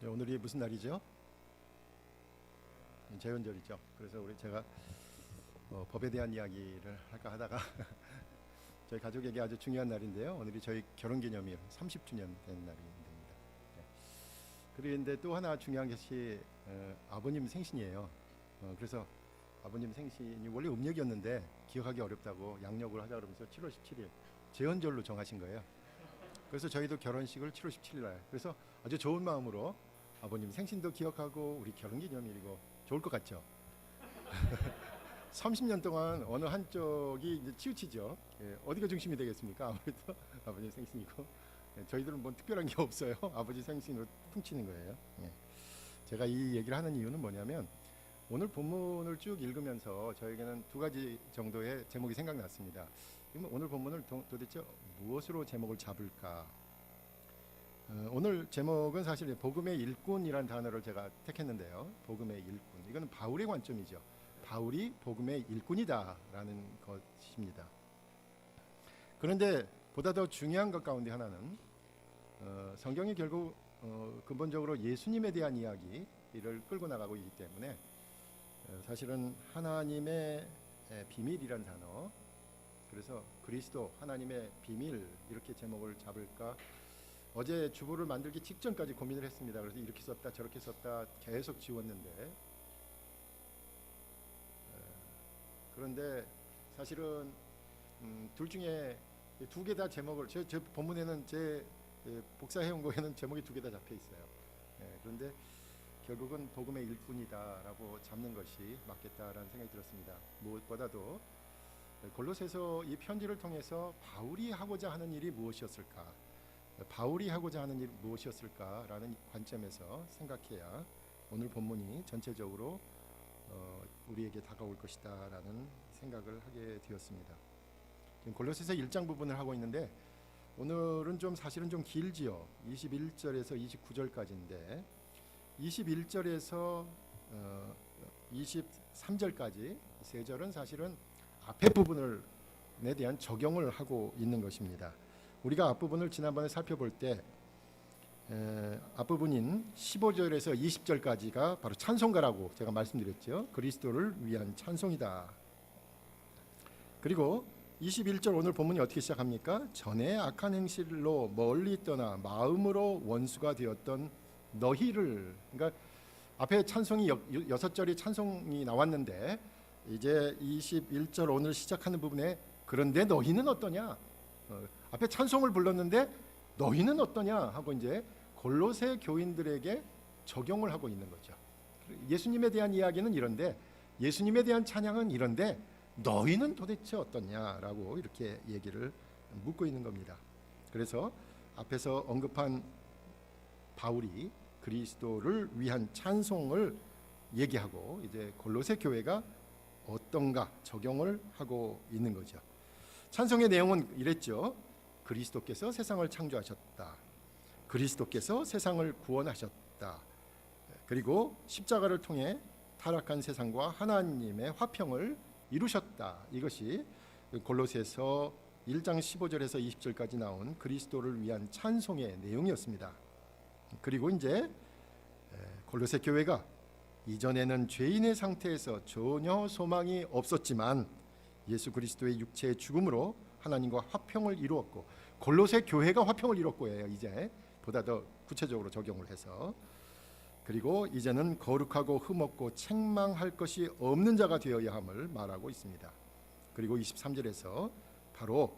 네, 오늘이 무슨 날이죠? 제헌절이죠. 그래서 제가 법에 대한 이야기를 할까 하다가 저희 가족에게 아주 중요한 날인데요. 오늘이 저희 결혼기념일 30주년 된 날입니다. 네. 그런데 또 하나 중요한 것이 아버님 생신이에요. 그래서 아버님 생신이 원래 음력이었는데 기억하기 어렵다고 양력을 하자 그러면서 7월 17일 제헌절로 정하신 거예요. 그래서 저희도 결혼식을 7월 17일 날. 그래서 아주 좋은 마음으로 아버님 생신도 기억하고 우리 결혼기념일이고 좋을 것 같죠? 30년 동안 어느 한쪽이 이제 치우치죠. 예, 어디가 중심이 되겠습니까? 아무래도 아버지 생신이고 저희들은 뭐 특별한 게 없어요. 아버지 생신으로 퉁치는 거예요. 예. 제가 이 얘기를 하는 이유는 뭐냐면 오늘 본문을 쭉 읽으면서 저에게는 두 가지 정도의 제목이 생각났습니다. 오늘 본문을 도대체 무엇으로 제목을 잡을까? 오늘 제목은 사실 복음의 일꾼이라는 단어를 제가 택했는데요. 복음의 일꾼. 이거는 바울의 관점이죠. 바울이 복음의 일꾼이다라는 것입니다. 그런데 보다 더 중요한 것 가운데 하나는 성경이 결국 근본적으로 예수님에 대한 이야기를 끌고 나가고 있기 때문에 사실은 하나님의 비밀이란 단어, 그래서 그리스도 하나님의 비밀 이렇게 제목을 잡을까 어제 주보를 만들기 직전까지 고민을 했습니다. 그래서 이렇게 썼다 저렇게 썼다 계속 지웠는데 그런데 사실은 둘 중에 두 개 다 제목을 제 본문에는 제 복사해온 거에는 제목이 두 개 다 잡혀 있어요. 그런데 결국은 복음의 일꾼이다라고 잡는 것이 맞겠다라는 생각이 들었습니다. 무엇보다도 골로새서 이 편지를 통해서 바울이 하고자 하는 일이 무엇이었을까? 바울이 하고자 하는 일이 무엇이었을까라는 관점에서 생각해야 오늘 본문이 전체적으로 우리에게 다가올 것이다라는 생각을 하게 되었습니다. 지금 골로새서 1장 부분을 하고 있는데 오늘은 사실은 좀 길지요. 21절에서 29절까지인데 21절에서 23절까지 세 절은 사실은 앞에 부분에 대한 적용을 하고 있는 것입니다. 우리가 앞부분을 지난번에 살펴볼 때 앞부분인 15절에서 20절까지가 바로 찬송가라고 제가 말씀드렸죠. 그리스도를 위한 찬송이다. 그리고 21절 오늘 본문이 어떻게 시작합니까? 전에 악한 행실로 멀리 떠나 마음으로 원수가 되었던 너희를, 그러니까 앞에 찬송이 6절이 찬송이 나왔는데 이제 21절 오늘 시작하는 부분에 그런데 너희는 어떠냐? 앞에 찬송을 불렀는데 너희는 어떠냐 하고 이제 골로새 교인들에게 적용을 하고 있는 거죠. 예수님에 대한 이야기는 이런데 예수님에 대한 찬양은 이런데 너희는 도대체 어떠냐라고 이렇게 얘기를 묻고 있는 겁니다. 그래서 앞에서 언급한 바울이 그리스도를 위한 찬송을 얘기하고 이제 골로새 교회가 어떤가 적용을 하고 있는 거죠. 찬송의 내용은 이랬죠. 그리스도께서 세상을 창조하셨다. 그리스도께서 세상을 구원하셨다. 그리고 십자가를 통해 타락한 세상과 하나님의 화평을 이루셨다. 이것이 골로새서 1장 15절에서 20절까지 나온 그리스도를 위한 찬송의 내용이었습니다. 그리고 이제 골로새 교회가 이전에는 죄인의 상태에서 전혀 소망이 없었지만 예수 그리스도의 육체의 죽음으로 하나님과 화평을 이루었고, 골로새 교회가 화평을 이뤘고예요. 이제 보다 더 구체적으로 적용을 해서, 그리고 이제는 거룩하고 흠없고 책망할 것이 없는 자가 되어야 함을 말하고 있습니다. 그리고 23절에서 바로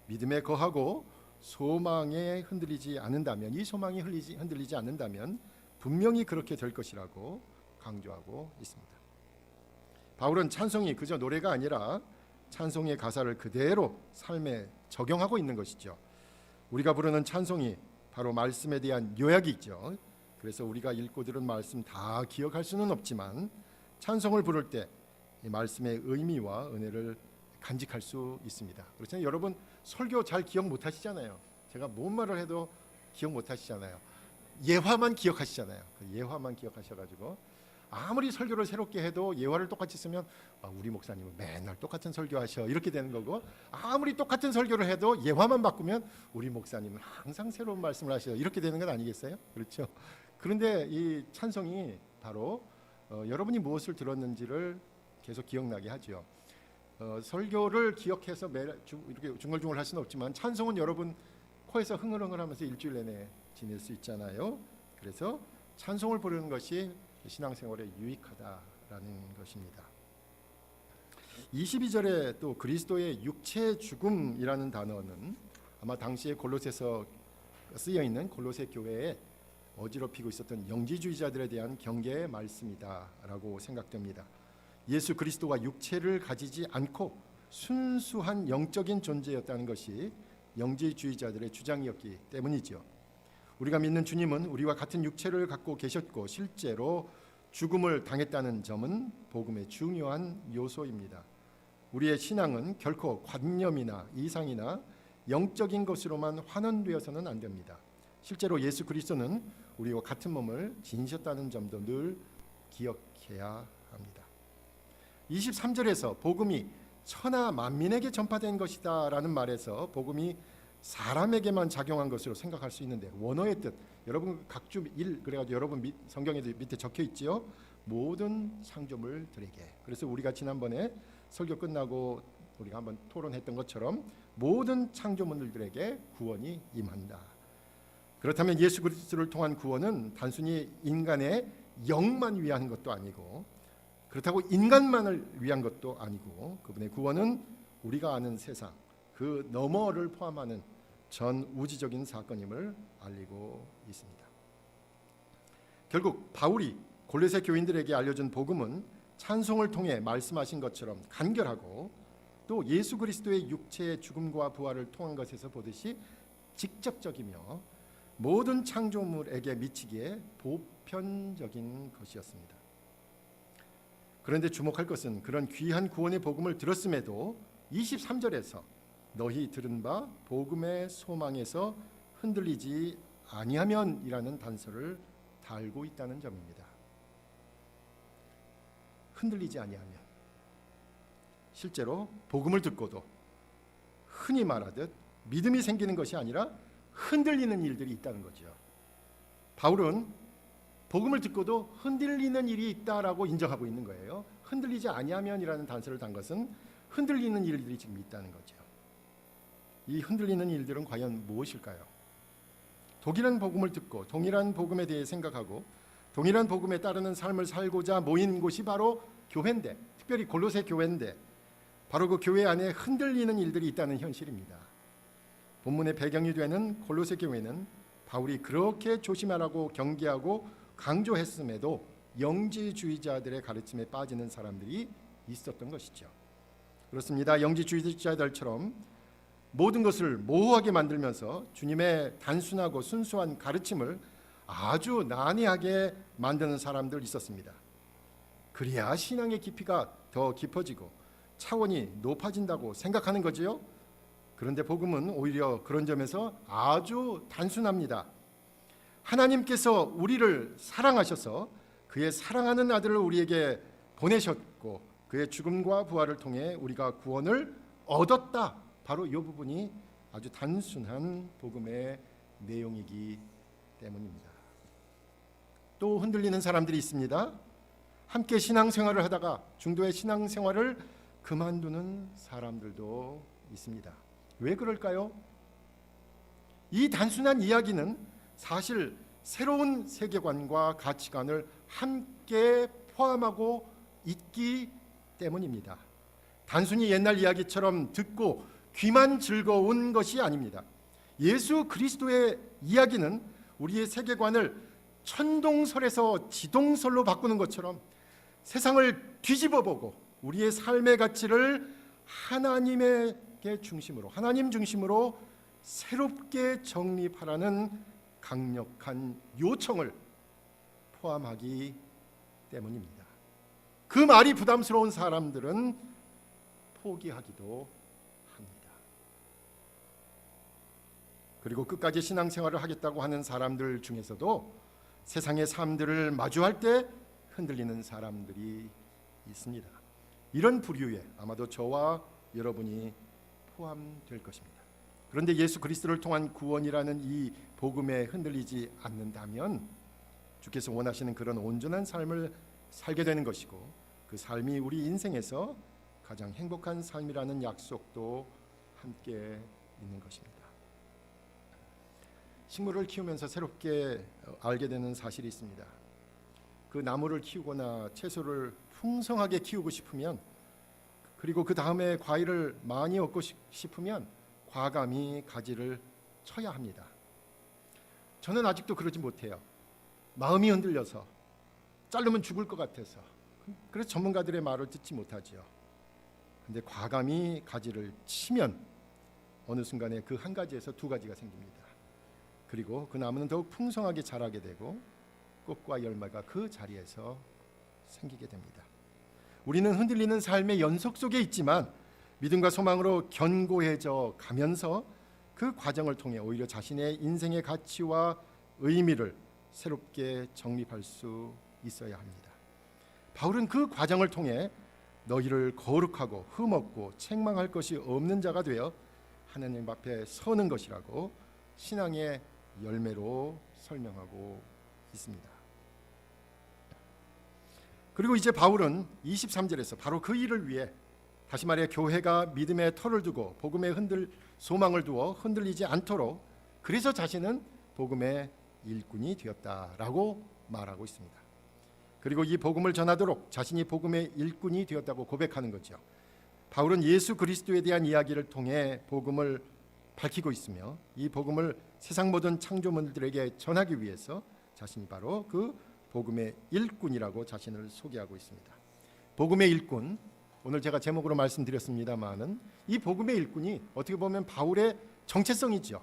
믿음에 거하고 소망에 흔들리지 않는다면, 이 소망이 흔들리지 않는다면 분명히 그렇게 될 것이라고 강조하고 있습니다. 바울은 찬송이 그저 노래가 아니라 찬송의 가사를 그대로 삶에 적용하고 있는 것이죠. 우리가 부르는 찬송이 바로 말씀에 대한 요약이 있죠. 그래서 우리가 읽고 들은 말씀 다 기억할 수는 없지만 찬송을 부를 때 이 말씀의 의미와 은혜를 간직할 수 있습니다. 그렇잖아요. 여러분 설교 잘 기억 못 하시잖아요. 제가 뭔 말을 해도 기억 못 하시잖아요. 예화만 기억하시잖아요. 그 예화만 기억하셔가지고 아무리 설교를 새롭게 해도 예화를 똑같이 쓰면 우리 목사님은 맨날 똑같은 설교하셔 이렇게 되는 거고, 아무리 똑같은 설교를 해도 예화만 바꾸면 우리 목사님은 항상 새로운 말씀을 하셔 이렇게 되는 건 아니겠어요? 그렇죠? 그런데 이 찬송이 바로 여러분이 무엇을 들었는지를 계속 기억나게 하죠. 설교를 기억해서 이렇게 중얼중얼 할 수는 없지만 찬송은 여러분 코에서 흥얼흥얼하면서 일주일 내내 지낼 수 있잖아요. 그래서 찬송을 부르는 것이 신앙생활에 유익하다라는 것입니다. 22절에 또 그리스도의 육체 죽음이라는 단어는 아마 당시에 골로새서 쓰여 있는 골로새 교회에 어지럽히고 있었던 영지주의자들에 대한 경계의 말씀이다라고 생각됩니다. 예수 그리스도가 육체를 가지지 않고 순수한 영적인 존재였다는 것이 영지주의자들의 주장이었기 때문이죠. 우리가 믿는 주님은 우리와 같은 육체를 갖고 계셨고 실제로 죽음을 당했다는 점은 복음의 중요한 요소입니다. 우리의 신앙은 결코 관념이나 이상이나 영적인 것으로만 환원되어서는 안 됩니다. 실제로 예수 그리스도는 우리와 같은 몸을 지니셨다는 점도 늘 기억해야 합니다. 23절에서 복음이 천하 만민에게 전파된 것이다 라는 말에서 복음이 사람에게만 작용한 것으로 생각할 수 있는데 원어의 뜻, 여러분 각주 1 그래가지고 여러분 성경에도 밑에 적혀 있지요. 모든 창조물들에게. 그래서 우리가 지난번에 설교 끝나고 우리가 한번 토론했던 것처럼 모든 창조물들에게 구원이 임한다. 그렇다면 예수 그리스도를 통한 구원은 단순히 인간의 영만 위한 것도 아니고 그렇다고 인간만을 위한 것도 아니고 그분의 구원은 우리가 아는 세상 그 너머를 포함하는 전 우주적인 사건임을 알리고 있습니다. 결국 바울이 골로새 교인들에게 알려준 복음은 찬송을 통해 말씀하신 것처럼 간결하고 또 예수 그리스도의 육체의 죽음과 부활을 통한 것에서 보듯이 직접적이며 모든 창조물에게 미치기에 보편적인 것이었습니다. 그런데 주목할 것은 그런 귀한 구원의 복음을 들었음에도 23절에서 너희 들은 바 복음의 소망에서 흔들리지 아니하면이라는 단서를 달고 있다는 점입니다. 흔들리지 아니하면 실제로 복음을 듣고도 흔히 말하듯 믿음이 생기는 것이 아니라 흔들리는 일들이 있다는 거죠. 바울은 복음을 듣고도 흔들리는 일이 있다라고 인정하고 있는 거예요. 흔들리지 아니하면이라는 단서를 단 것은 흔들리는 일들이 지금 있다는 거죠. 이 흔들리는 일들은 과연 무엇일까요? 동일한 복음을 듣고 동일한 복음에 대해 생각하고 동일한 복음에 따르는 삶을 살고자 모인 곳이 바로 교회인데, 특별히 골로새 교회인데 바로 그 교회 안에 흔들리는 일들이 있다는 현실입니다. 본문의 배경이 되는 골로새 교회는 바울이 그렇게 조심하라고 경계하고 강조했음에도 영지주의자들의 가르침에 빠지는 사람들이 있었던 것이죠. 그렇습니다. 영지주의자들처럼 모든 것을 모호하게 만들면서 주님의 단순하고 순수한 가르침을 아주 난해하게 만드는 사람들 있었습니다. 그래야 신앙의 깊이가 더 깊어지고 차원이 높아진다고 생각하는 거지요. 그런데 복음은 오히려 그런 점에서 아주 단순합니다. 하나님께서 우리를 사랑하셔서 그의 사랑하는 아들을 우리에게 보내셨고 그의 죽음과 부활을 통해 우리가 구원을 얻었다. 바로 이 부분이 아주 단순한 복음의 내용이기 때문입니다. 또 흔들리는 사람들이 있습니다. 함께 신앙생활을 하다가 중도의 신앙생활을 그만두는 사람들도 있습니다. 왜 그럴까요? 이 단순한 이야기는 사실 새로운 세계관과 가치관을 함께 포함하고 있기 때문입니다. 단순히 옛날 이야기처럼 듣고 귀만 즐거운 것이 아닙니다. 예수 그리스도의 이야기는 우리의 세계관을 천동설에서 지동설로 바꾸는 것처럼 세상을 뒤집어보고 우리의 삶의 가치를 하나님에게 중심으로, 하나님 중심으로 새롭게 정립하라는 강력한 요청을 포함하기 때문입니다. 그 말이 부담스러운 사람들은 포기하기도 합니다. 그리고 끝까지 신앙생활을 하겠다고 하는 사람들 중에서도 세상의 삶들을 마주할 때 흔들리는 사람들이 있습니다. 이런 부류에 아마도 저와 여러분이 포함될 것입니다. 그런데 예수 그리스도를 통한 구원이라는 이 복음에 흔들리지 않는다면 주께서 원하시는 그런 온전한 삶을 살게 되는 것이고, 그 삶이 우리 인생에서 가장 행복한 삶이라는 약속도 함께 있는 것입니다. 식물을 키우면서 새롭게 알게 되는 사실이 있습니다. 그 나무를 키우거나 채소를 풍성하게 키우고 싶으면, 그리고 그 다음에 과일을 많이 얻고 싶으면 과감히 가지를 쳐야 합니다. 저는 아직도 그러지 못해요. 마음이 흔들려서, 자르면 죽을 것 같아서. 그래서 전문가들의 말을 듣지 못하지요. 근데 과감히 가지를 치면 어느 순간에 그 한 가지에서 두 가지가 생깁니다. 그리고 그 나무는 더욱 풍성하게 자라게 되고 꽃과 열매가 그 자리에서 생기게 됩니다. 우리는 흔들리는 삶의 연속 속에 있지만 믿음과 소망으로 견고해져 가면서 그 과정을 통해 오히려 자신의 인생의 가치와 의미를 새롭게 정립할 수 있어야 합니다. 바울은 그 과정을 통해 너희를 거룩하고 흠없고 책망할 것이 없는 자가 되어 하나님 앞에 서는 것이라고 신앙의 열매로 설명하고 있습니다. 그리고 이제 바울은 23절에서 바로 그 일을 위해, 다시 말해 교회가 믿음의 터를 두고 복음에 소망을 두어 흔들리지 않도록, 그래서 자신은 복음의 일꾼이 되었다라고 말하고 있습니다. 그리고 이 복음을 전하도록 자신이 복음의 일꾼이 되었다고 고백하는 거죠. 바울은 예수 그리스도에 대한 이야기를 통해 복음을 밝히고 있으며, 이 복음을 세상 모든 창조물들에게 전하기 위해서 자신이 바로 그 복음의 일꾼이라고 자신을 소개하고 있습니다. 복음의 일꾼, 오늘 제가 제목으로 말씀드렸습니다마는 이 복음의 일꾼이 어떻게 보면 바울의 정체성이죠.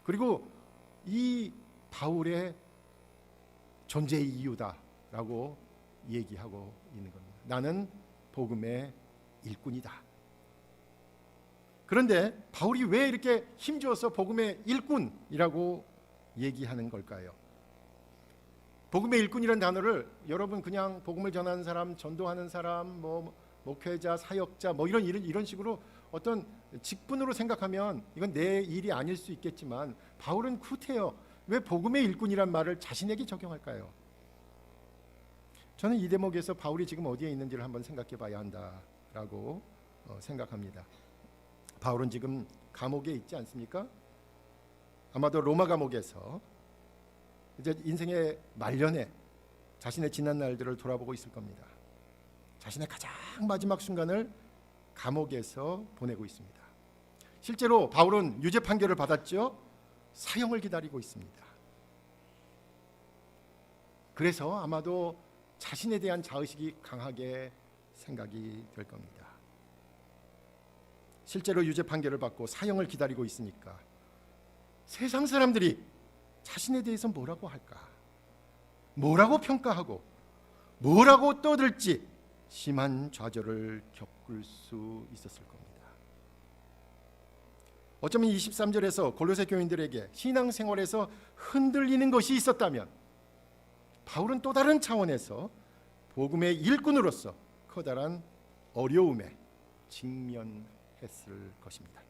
그리고 이 바울의 존재의 이유다라고 얘기하고 있는 겁니다. 나는 복음의 일꾼이다. 그런데 바울이 왜 이렇게 힘주어서 복음의 일꾼이라고 얘기하는 걸까요? 복음의 일꾼이라는 단어를 여러분 그냥 복음을 전하는 사람, 전도하는 사람, 목회자, 사역자 이런 식으로 어떤 직분으로 생각하면 이건 내 일이 아닐 수 있겠지만, 바울은 구태여 왜 복음의 일꾼이란 말을 자신에게 적용할까요? 저는 이 대목에서 바울이 지금 어디에 있는지를 한번 생각해 봐야 한다라고 생각합니다. 바울은 지금 감옥에 있지 않습니까? 아마도 로마 감옥에서 이제 인생의 말년에 자신의 지난 날들을 돌아보고 있을 겁니다. 자신의 가장 마지막 순간을 감옥에서 보내고 있습니다. 실제로 바울은 유죄 판결을 받았죠. 사형을 기다리고 있습니다. 그래서 아마도 자신에 대한 자의식이 강하게 생각이 될 겁니다. 실제로 유죄 판결을 받고 사형을 기다리고 있으니까 세상 사람들이 자신에 대해서 뭐라고 할까? 뭐라고 평가하고 뭐라고 떠들지 심한 좌절을 겪을 수 있었을 겁니다. 어쩌면 23절에서 골로새 교인들에게 신앙생활에서 흔들리는 것이 있었다면, 바울은 또 다른 차원에서 복음의 일꾼으로서 커다란 어려움에 직면했을 것입니다.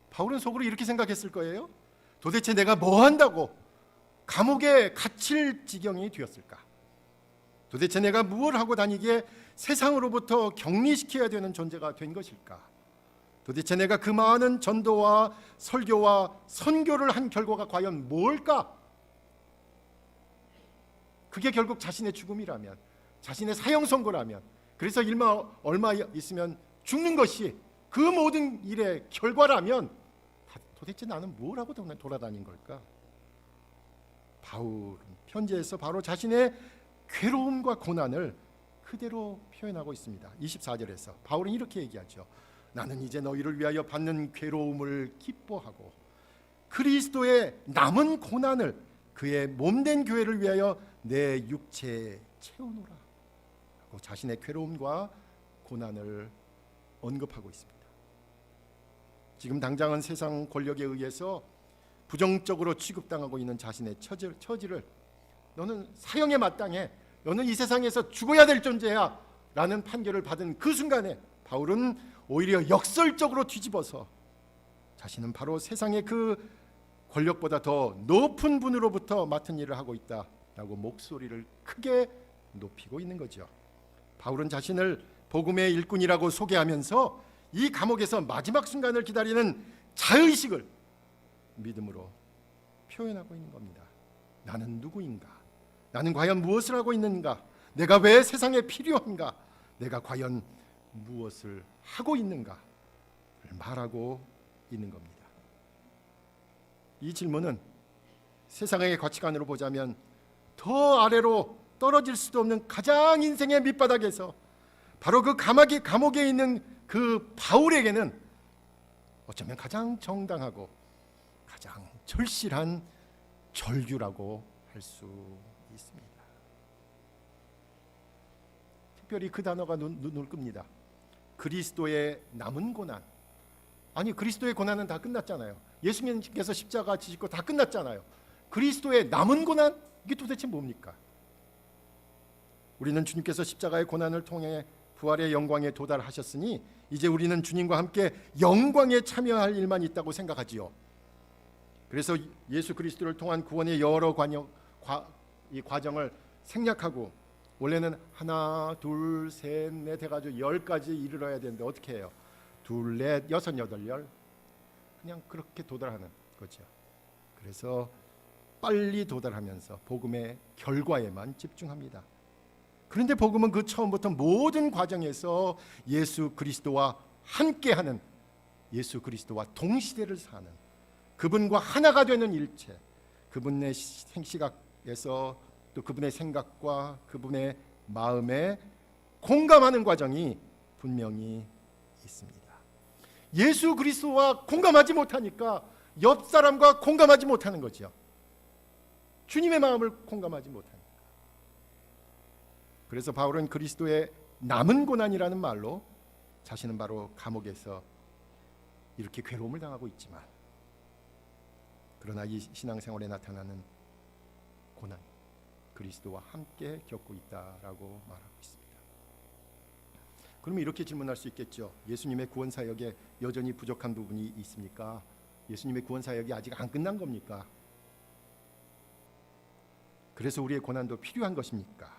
바울은 속으로 이렇게 생각했을 거예요. 도대체 내가 뭐 한다고 감옥에 갇힐 지경이 되었을까? 도대체 내가 무엇을 하고 다니기에 세상으로부터 격리시켜야 되는 존재가 된 것일까? 도대체 내가 그 많은 전도와 설교와 선교를 한 결과가 과연 뭘까? 그게 결국 자신의 죽음이라면, 자신의 사형 선고라면, 그래서 얼마 있으면 죽는 것이 그 모든 일의 결과라면 도대체 나는 뭘 하고 돌아다닌 걸까? 바울은 편지에서 바로 자신의 괴로움과 고난을 그대로 표현하고 있습니다. 24절에서 바울은 이렇게 얘기하죠. 나는 이제 너희를 위하여 받는 괴로움을 기뻐하고 그리스도의 남은 고난을 그의 몸된 교회를 위하여 내 육체에 채우노라 하고 자신의 괴로움과 고난을 언급하고 있습니다. 지금 당장은 세상 권력에 의해서 부정적으로 취급당하고 있는 자신의 처지를 너는 사형에 마땅해, 너는 이 세상에서 죽어야 될 존재야 라는 판결을 받은 그 순간에 바울은 오히려 역설적으로 뒤집어서 자신은 바로 세상의 그 권력보다 더 높은 분으로부터 맡은 일을 하고 있다, 라고 목소리를 크게 높이고 있는 거죠. 바울은 자신을 복음의 일꾼이라고 소개하면서 이 감옥에서 마지막 순간을 기다리는 자의식을 믿음으로 표현하고 있는 겁니다. 나는 누구인가? 나는 과연 무엇을 하고 있는가? 내가 왜 세상에 필요한가? 내가 과연 무엇을 하고 있는가를 말하고 있는 겁니다. 이 질문은 세상의 가치관으로 보자면 더 아래로 떨어질 수도 없는 가장 인생의 밑바닥에서 바로 그 감옥에 있는 그 바울에게는 어쩌면 가장 정당하고 가장 절실한 절규라고 할 수 있습니다. 특별히 그 단어가 눈을 끕니다. 그리스도의 남은 고난. 아니, 그리스도의 고난은 다 끝났잖아요. 예수님께서 십자가 지시고 다 끝났잖아요. 그리스도의 남은 고난? 이게 도대체 뭡니까? 우리는 주님께서 십자가의 고난을 통해 부활의 영광에 도달하셨으니 이제 우리는 주님과 함께 영광에 참여할 일만 있다고 생각하지요. 그래서 예수 그리스도를 통한 구원의 여러 이 과정을 생략하고 원래는 하나, 둘, 셋, 넷 해가지고 10까지 이르러야 되는데 어떻게 해요? 둘, 넷, 여섯, 여덟, 열 그냥 그렇게 도달하는 거죠. 그래서 빨리 도달하면서 복음의 결과에만 집중합니다. 그런데 복음은 그 처음부터 모든 과정에서 예수 그리스도와 함께하는, 예수 그리스도와 동시대를 사는, 그분과 하나가 되는 일체, 그분의 시각에서 또 그분의 생각과 그분의 마음에 공감하는 과정이 분명히 있습니다. 예수 그리스도와 공감하지 못하니까 옆 사람과 공감하지 못하는 거죠. 주님의 마음을 공감하지 못하니까. 그래서 바울은 그리스도의 남은 고난이라는 말로 자신은 바로 감옥에서 이렇게 괴로움을 당하고 있지만, 그러나 이 신앙생활에 나타나는 고난, 그리스도와 함께 겪고 있다라고 말하고 있습니다. 그러면 이렇게 질문할 수 있겠죠. 예수님의 구원 사역에 여전히 부족한 부분이 있습니까? 예수님의 구원 사역이 아직 안 끝난 겁니까? 그래서 우리의 고난도 필요한 것입니까?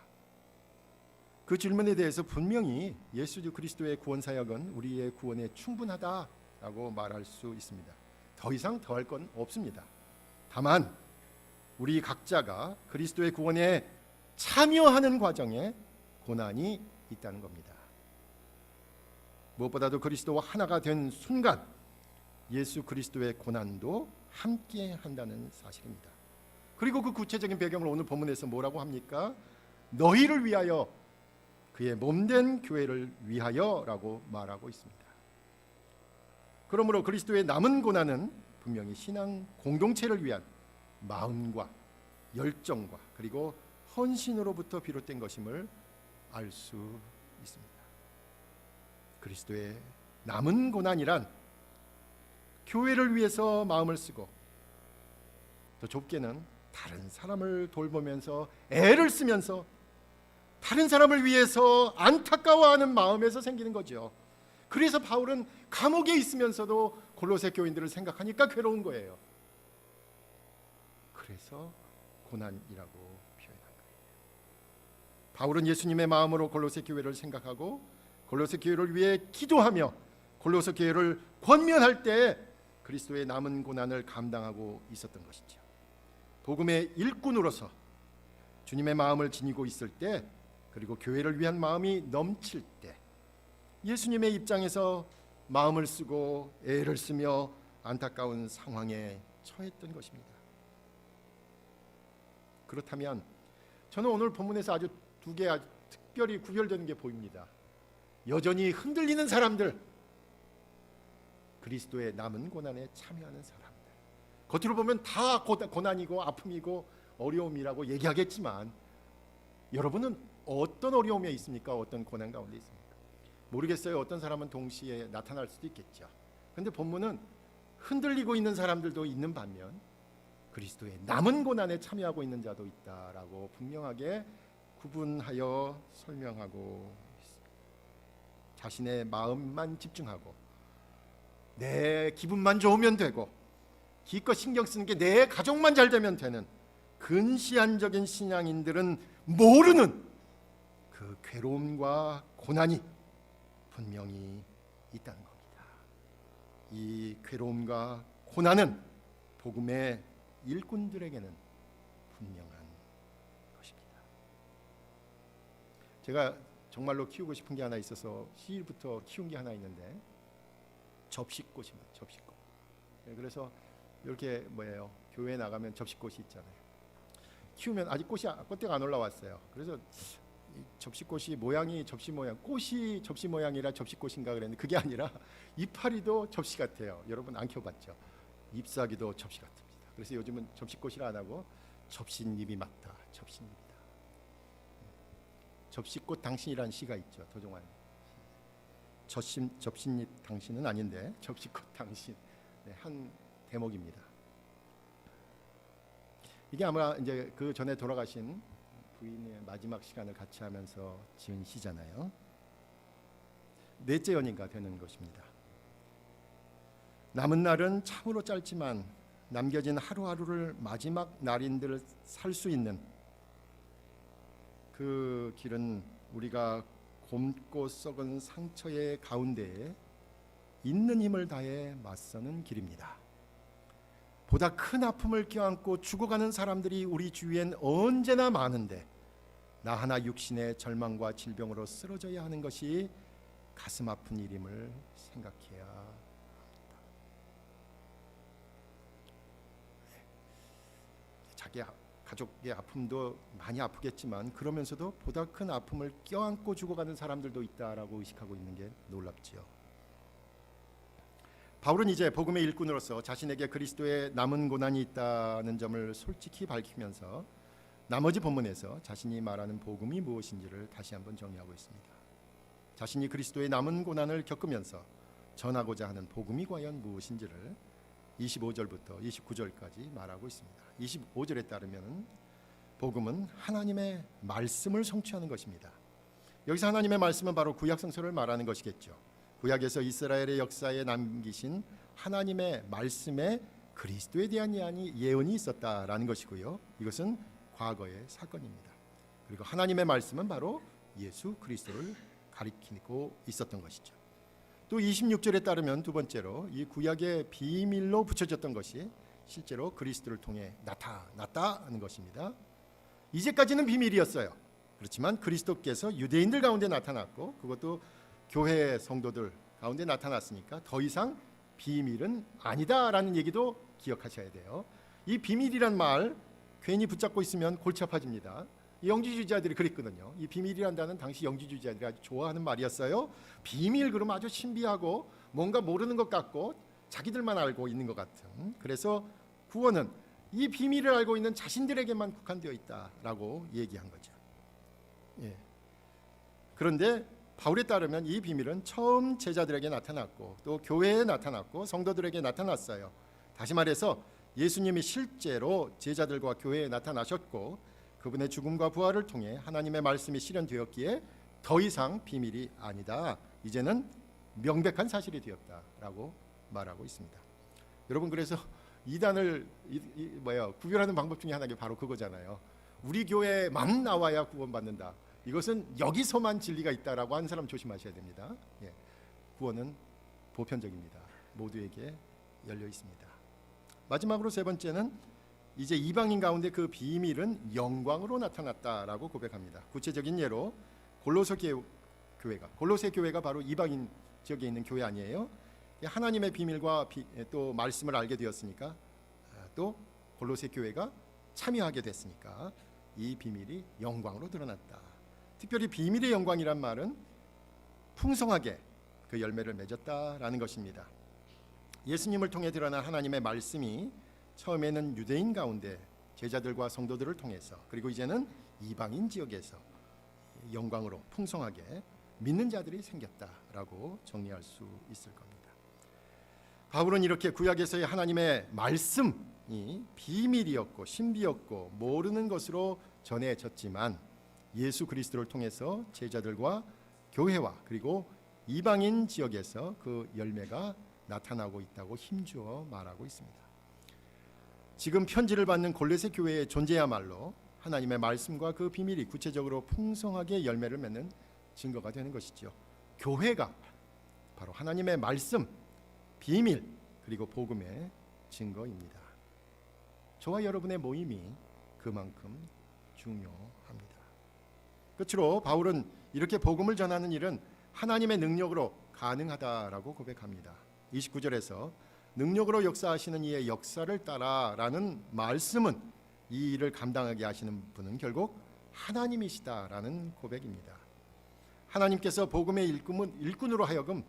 그 질문에 대해서 분명히 예수 그리스도의 구원 사역은 우리의 구원에 충분하다라고 말할 수 있습니다. 더 이상 더할 건 없습니다. 다만 우리 각자가 그리스도의 구원에 참여하는 과정에 고난이 있다는 겁니다. 무엇보다도 그리스도와 하나가 된 순간 예수 그리스도의 고난도 함께 한다는 사실입니다. 그리고 그 구체적인 배경을 오늘 본문에서 뭐라고 합니까? 너희를 위하여, 그의 몸된 교회를 위하여라고 말하고 있습니다. 그러므로 그리스도의 남은 고난은 분명히 신앙 공동체를 위한 마음과 열정과 그리고 헌신으로부터 비롯된 것임을 알 수 있습니다. 그리스도의 남은 고난이란 교회를 위해서 마음을 쓰고, 더 좁게는 다른 사람을 돌보면서 애를 쓰면서 다른 사람을 위해서 안타까워하는 마음에서 생기는 거죠. 그래서 바울은 감옥에 있으면서도 골로새 교인들을 생각하니까 괴로운 거예요. 그래서 고난이라고 표현한 거예요. 바울은 예수님의 마음으로 골로새 교회를 생각하고 골로새 교회를 위해 기도하며 골로새 교회를 권면할 때 그리스도의 남은 고난을 감당하고 있었던 것이죠. 복음의 일꾼으로서 주님의 마음을 지니고 있을 때, 그리고 교회를 위한 마음이 넘칠 때 예수님의 입장에서 마음을 쓰고 애를 쓰며 안타까운 상황에 처했던 것입니다. 그렇다면 저는 오늘 본문에서 아주 두 개 아주 특별히 구별되는 게 보입니다. 여전히 흔들리는 사람들, 그리스도의 남은 고난에 참여하는 사람들. 겉으로 보면 다 고난이고 아픔이고 어려움이라고 얘기하겠지만 여러분은 어떤 어려움에 있습니까? 어떤 고난 가운데 있습니까? 모르겠어요. 어떤 사람은 동시에 나타날 수도 있겠죠. 그런데 본문은 흔들리고 있는 사람들도 있는 반면 그리스도의 남은 고난에 참여하고 있는 자도 있다라고 분명하게 구분하여 설명하고 있습니다. 자신의 마음만 집중하고 내 기분만 좋으면 되고 기껏 신경 쓰는 게 내 가족만 잘 되면 되는 근시안적인 신앙인들은 모르는 그 괴로움과 고난이 분명히 있다는 겁니다. 이 괴로움과 고난은 복음의 일꾼들에게는 분명한 것입니다. 제가 정말로 키우고 싶은 게 하나 있어서 시일부터 키운 게 하나 있는데 접시꽃입니다. 접시꽃. 그래서 이렇게 교회에 나가면 접시꽃이 있잖아요. 키우면 아직 꽃대가 안 올라왔어요. 그래서 이 접시꽃이 모양이 접시 모양, 꽃이 접시 모양이라 접시꽃인가 그랬는데 그게 아니라 이파리도 접시 같아요. 여러분 안 키워봤죠? 잎사귀도 접시 같습니다. 그래서 요즘은 접시꽃이라 안 하고 접시잎이 맞다. 접시잎이다. 접시꽃 당신이라는 시가 있죠. 도종환. 접시잎 당신은 아닌데 접시꽃 당신. 네, 한 대목입니다. 이게 아마 이제 그 전에 돌아가신 부인의 마지막 시간을 같이 하면서 지은 시잖아요. 넷째 연인가 되는 것입니다. 남은 날은 참으로 짧지만 남겨진 하루하루를 마지막 날인들 살 수 있는 그 길은 우리가 곪고 썩은 상처의 가운데에 있는 힘을 다해 맞서는 길입니다. 보다 큰 아픔을 껴안고 죽어가는 사람들이 우리 주위엔 언제나 많은데 나 하나 육신의 절망과 질병으로 쓰러져야 하는 것이 가슴 아픈 일임을 생각해야 합니다. 자기 가족의 아픔도 많이 아프겠지만 그러면서도 보다 큰 아픔을 껴안고 죽어가는 사람들도 있다라고 의식하고 있는 게 놀랍지요. 바울은 이제 복음의 일꾼으로서 자신에게 그리스도의 남은 고난이 있다는 점을 솔직히 밝히면서 나머지 본문에서 자신이 말하는 복음이 무엇인지를 다시 한번 정리하고 있습니다. 자신이 그리스도의 남은 고난을 겪으면서 전하고자 하는 복음이 과연 무엇인지를 25절부터 29절까지 말하고 있습니다. 25절에 따르면 복음은 하나님의 말씀을 성취하는 것입니다. 여기서 하나님의 말씀은 바로 구약 성서를 말하는 것이겠죠. 구약에서 이스라엘의 역사에 남기신 하나님의 말씀에 그리스도에 대한 예언이 있었다라는 것이고요. 이것은 과거의 사건입니다. 그리고 하나님의 말씀은 바로 예수 그리스도를 가리키고 있었던 것이죠. 또 26절에 따르면 두 번째로 이 구약의 비밀로 붙여졌던 것이 실제로 그리스도를 통해 나타났다는 것입니다. 이제까지는 비밀이었어요. 그렇지만 그리스도께서 유대인들 가운데 나타났고 그것도 교회 성도들 가운데 나타났으니까 더 이상 비밀은 아니다라는 얘기도 기억하셔야 돼요. 이 비밀이란 말 괜히 붙잡고 있으면 골치 아파집니다. 영지주의자들이 그랬거든요. 이 비밀이란 단어는 당시 영지주의자들이 아주 좋아하는 말이었어요. 비밀 그러면 아주 신비하고 뭔가 모르는 것 같고 자기들만 알고 있는 것 같은. 그래서 구원은 이 비밀을 알고 있는 자신들에게만 국한되어 있다라고 얘기한 거죠. 예. 그런데 바울에 따르면 이 비밀은 처음 제자들에게 나타났고 또 교회에 나타났고 성도들에게 나타났어요. 다시 말해서 예수님이 실제로 제자들과 교회에 나타나셨고 그분의 죽음과 부활을 통해 하나님의 말씀이 실현되었기에 더 이상 비밀이 아니다. 이제는 명백한 사실이 되었다라고 말하고 있습니다. 여러분 그래서 이단을 구별하는 방법 중에 하나가 바로 그거잖아요. 우리 교회만 나와야 구원받는다. 이것은 여기서만 진리가 있다라고 하는 사람 조심하셔야 됩니다. 예. 구원은 보편적입니다. 모두에게 열려 있습니다. 마지막으로 세 번째는 이제 이방인 가운데 그 비밀은 영광으로 나타났다라고 고백합니다. 구체적인 예로 골로새 교회가 바로 이방인 지역에 있는 교회 아니에요? 하나님의 비밀과 또 말씀을 알게 되었으니까 또 골로새 교회가 참여하게 됐으니까 이 비밀이 영광으로 드러났다. 특별히 비밀의 영광이란 말은 풍성하게 그 열매를 맺었다라는 것입니다. 예수님을 통해 드러난 하나님의 말씀이 처음에는 유대인 가운데 제자들과 성도들을 통해서 그리고 이제는 이방인 지역에서 영광으로 풍성하게 믿는 자들이 생겼다라고 정리할 수 있을 겁니다. 바울은 이렇게 구약에서의 하나님의 말씀이 비밀이었고 신비였고 모르는 것으로 전해졌지만 예수 그리스도를 통해서 제자들과 교회와 그리고 이방인 지역에서 그 열매가 나타나고 있다고 힘주어 말하고 있습니다. 지금 편지를 받는 골로새 교회의 존재야말로 하나님의 말씀과 그 비밀이 구체적으로 풍성하게 열매를 맺는 증거가 되는 것이죠. 교회가 바로 하나님의 말씀, 비밀, 그리고 복음의 증거입니다. 저와 여러분의 모임이 그만큼 중요합니다. 끝으로 바울은 이렇게 복음을 전하는 일은 하나님의 능력으로 가능하다라고 고백합니다. 29절에서 능력으로 역사하시는 이의 역사를 따라라는 말씀은 이 일을 감당하게 하시는 분은 결국 하나님이시다라는 고백입니다. 하나님께서 복음의 일꾼으로 하여금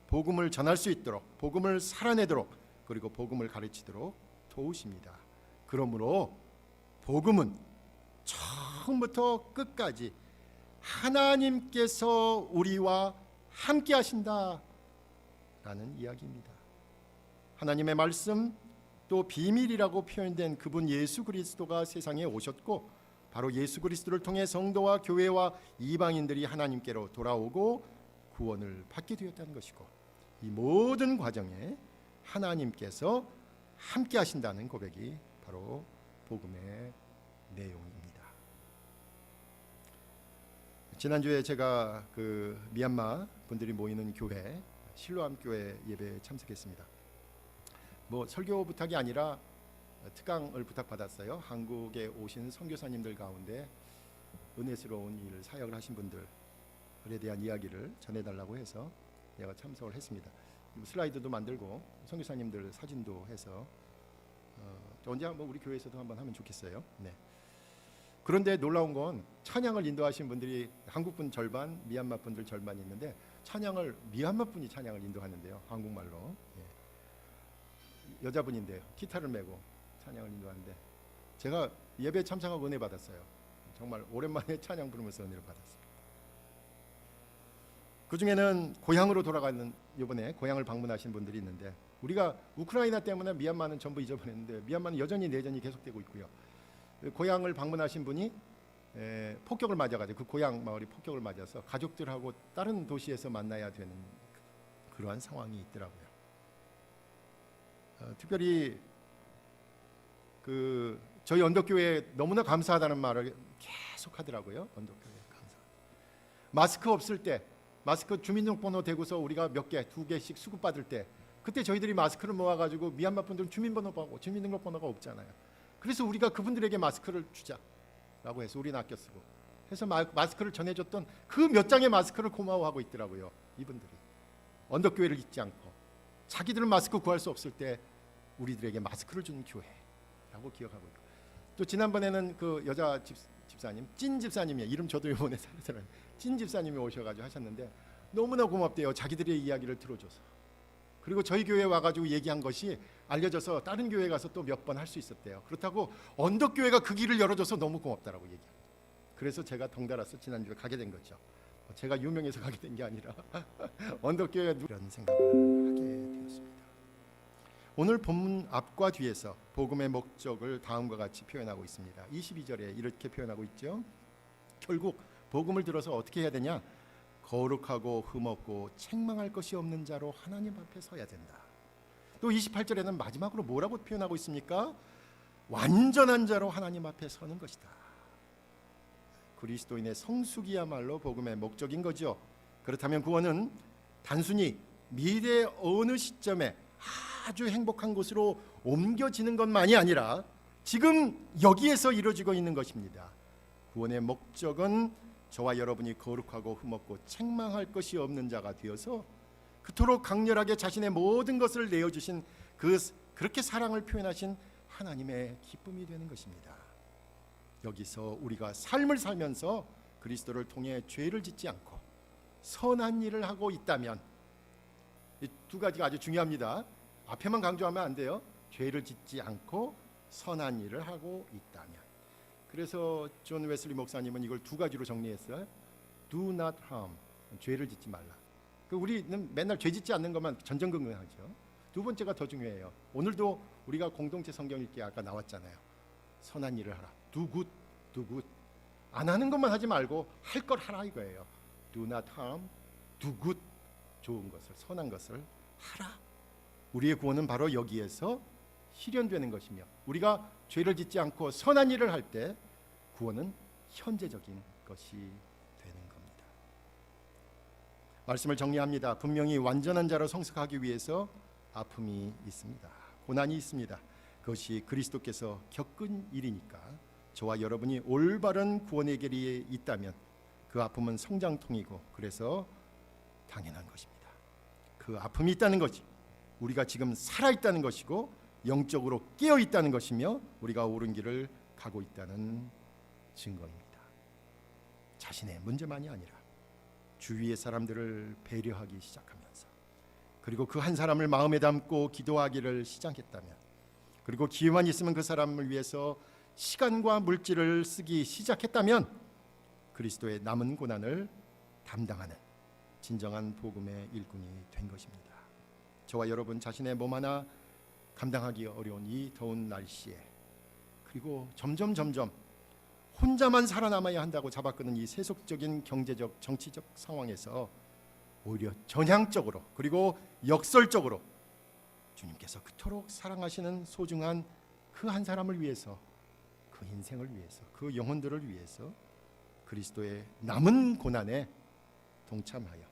복음을 전할 수 있도록, 복음을 살아내도록, 그리고 복음을 가르치도록 도우십니다. 그러므로 복음은 처음부터 끝까지 하나님께서 우리와 함께 하신다라는 이야기입니다. 하나님의 말씀, 또 비밀이라고 표현된 그분 예수 그리스도가 세상에 오셨고, 바로 예수 그리스도를 통해 성도와 교회와 이방인들이 하나님께로 돌아오고 구원을 받게 되었다는 것이고, 이 모든 과정에 하나님께서 함께 하신다는 고백이 바로 복음의 내용입니다. 지난주에 제가 그 미얀마 분들이 모이는 교회 실로암 교회 예배에 참석했습니다. 뭐 설교 부탁이 아니라 특강을 부탁받았어요. 한국에 오신 선교사님들 가운데 은혜스러운 일 사역을 하신 분들에 대한 이야기를 전해달라고 해서 제가 참석을 했습니다. 슬라이드도 만들고 선교사님들 사진도 해서 언제 한번 우리 교회에서도 한번 하면 좋겠어요. 네. 그런데 놀라운 건 찬양을 인도하신 분들이 한국분 절반, 미얀마 분들 절반이 있는데 찬양을 미얀마 분이 찬양을 인도하는데요. 한국말로. 예. 여자분인데요. 기타를 메고 찬양을 인도하는데 제가 예배에 참석하고 은혜 받았어요. 정말 오랜만에 찬양 부르면서 은혜를 받았습니다. 그 중에는 고향으로 돌아가는, 이번에 고향을 방문하신 분들이 있는데, 우리가 우크라이나 때문에 미얀마는 전부 잊어버렸는데 미얀마는 여전히 내전이 계속되고 있고요. 고향을 방문하신 분이 폭격을 맞아가지고, 그 고향 마을이 폭격을 맞아서 가족들하고 다른 도시에서 만나야 되는 그러한 상황이 있더라고요. 특별히 그 저희 언덕교회에 너무나 감사하다는 말을 계속 하더라고요. 언덕교회 감사. 마스크 없을 때, 마스크 주민등록번호 대고서 우리가 몇 개, 2개씩 수급받을 때, 그때 저희들이 마스크를 모아가지고 미얀마 분들은 주민등록번호가 없잖아요. 그래서 우리가 그분들에게 마스크를 주자라고 해서 우리는 아껴 쓰고 해서 마스크를 전해줬던 그 몇 장의 마스크를 고마워하고 있더라고요. 이분들이 언덕교회를 잊지 않고 자기들은 마스크 구할 수 없을 때 우리들에게 마스크를 준 교회라고 기억하고 있고, 또 지난번에는 그 여자 집사님, 찐 집사님이에요. 이름 저도 이번에 살았잖아요. 찐 집사님이 오셔가지고 하셨는데 너무나 고맙대요. 자기들의 이야기를 들어줘서. 그리고 저희 교회에 와가지고 얘기한 것이 알려져서 다른 교회 가서 또 몇 번 할 수 있었대요. 그렇다고 언덕교회가 그 길을 열어줘서 너무 고맙다라고 얘기합니다. 그래서 제가 덩달아서 지난주에 가게 된 거죠. 제가 유명해서 가게 된 게 아니라 언덕교회가 이런 생각을 하게 되었습니다. 오늘 본문 앞과 뒤에서 복음의 목적을 다음과 같이 표현하고 있습니다. 22절에 이렇게 표현하고 있죠. 결국 복음을 들어서 어떻게 해야 되냐? 거룩하고 흠없고 책망할 것이 없는 자로 하나님 앞에 서야 된다. 또 28절에는 마지막으로 뭐라고 표현하고 있습니까? 완전한 자로 하나님 앞에 서는 것이다. 그리스도인의 성숙이야말로 복음의 목적인 거죠. 그렇다면 구원은 단순히 미래의 어느 시점에 아주 행복한 곳으로 옮겨지는 것만이 아니라 지금 여기에서 이루어지고 있는 것입니다. 구원의 목적은 저와 여러분이 거룩하고 흠없고 책망할 것이 없는 자가 되어서 그토록 강렬하게 자신의 모든 것을 내어주신 그렇게 사랑을 표현하신 하나님의 기쁨이 되는 것입니다. 여기서 우리가 삶을 살면서 그리스도를 통해 죄를 짓지 않고 선한 일을 하고 있다면, 이 두 가지가 아주 중요합니다. 앞에만 강조하면 안 돼요. 죄를 짓지 않고 선한 일을 하고 있다면. 그래서 존 웨슬리 목사님은 이걸 두 가지로 정리했어요. Do not harm, 죄를 짓지 말라. 우리는 맨날 죄 짓지 않는 것만 전전긍긍하죠. 두 번째가 더 중요해요. 오늘도 우리가 공동체 성경 읽기 아까 나왔잖아요. 선한 일을 하라. Do good, do good. 안 하는 것만 하지 말고 할 걸 하라 이거예요. Do not harm, do good. 좋은 것을, 선한 것을 하라. 우리의 구원은 바로 여기에서 실현되는 것이며, 우리가 죄를 짓지 않고 선한 일을 할 때 구원은 현재적인 것이 되는 겁니다. 말씀을 정리합니다. 분명히 완전한 자로 성숙하기 위해서 아픔이 있습니다. 고난이 있습니다. 그것이 그리스도께서 겪은 일이니까 저와 여러분이 올바른 구원의 길이 있다면 그 아픔은 성장통이고, 그래서 당연한 것입니다. 그 아픔이 있다는 것이 우리가 지금 살아있다는 것이고, 영적으로 깨어있다는 것이며, 우리가 옳은 길을 가고 있다는 증거입니다. 자신의 문제만이 아니라 주위의 사람들을 배려하기 시작하면서, 그리고 그 한 사람을 마음에 담고 기도하기를 시작했다면, 그리고 기회만 있으면 그 사람을 위해서 시간과 물질을 쓰기 시작했다면 그리스도의 남은 고난을 담당하는 진정한 복음의 일꾼이 된 것입니다. 저와 여러분 자신의 몸 하나 감당하기 어려운 이 더운 날씨에, 그리고 점점 혼자만 살아남아야 한다고 잡아끄는 이 세속적인 경제적 정치적 상황에서 오히려 전향적으로, 그리고 역설적으로 주님께서 그토록 사랑하시는 소중한 그 한 사람을 위해서, 그 인생을 위해서, 그 영혼들을 위해서 그리스도의 남은 고난에 동참하여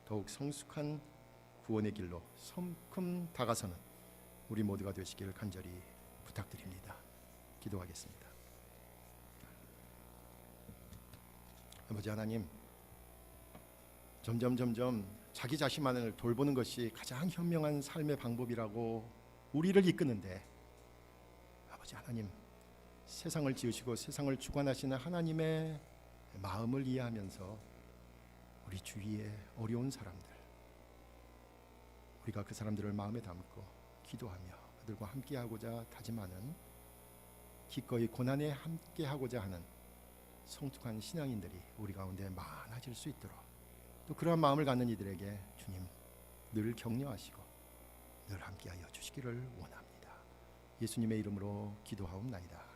더욱 성숙한 구원의 길로 성큼 다가서는 우리 모두가 되시길 간절히 부탁드립니다. 기도하겠습니다. 아버지 하나님, 점점 자기 자신만을 돌보는 것이 가장 현명한 삶의 방법이라고 우리를 이끄는데, 아버지 하나님, 세상을 지으시고 세상을 주관하시는 하나님의 마음을 이해하면서 우리 주위의 어려운 사람들, 우리가 그 사람들을 마음에 담고 기도하며 그들과 함께하고자 다짐하는, 기꺼이 고난에 함께하고자 하는 성숙한 신앙인들이 우리 가운데 많아질 수 있도록, 또 그러한 마음을 갖는 이들에게 주님 늘 격려하시고 늘 함께하여 주시기를 원합니다. 예수님의 이름으로 기도하옵나이다.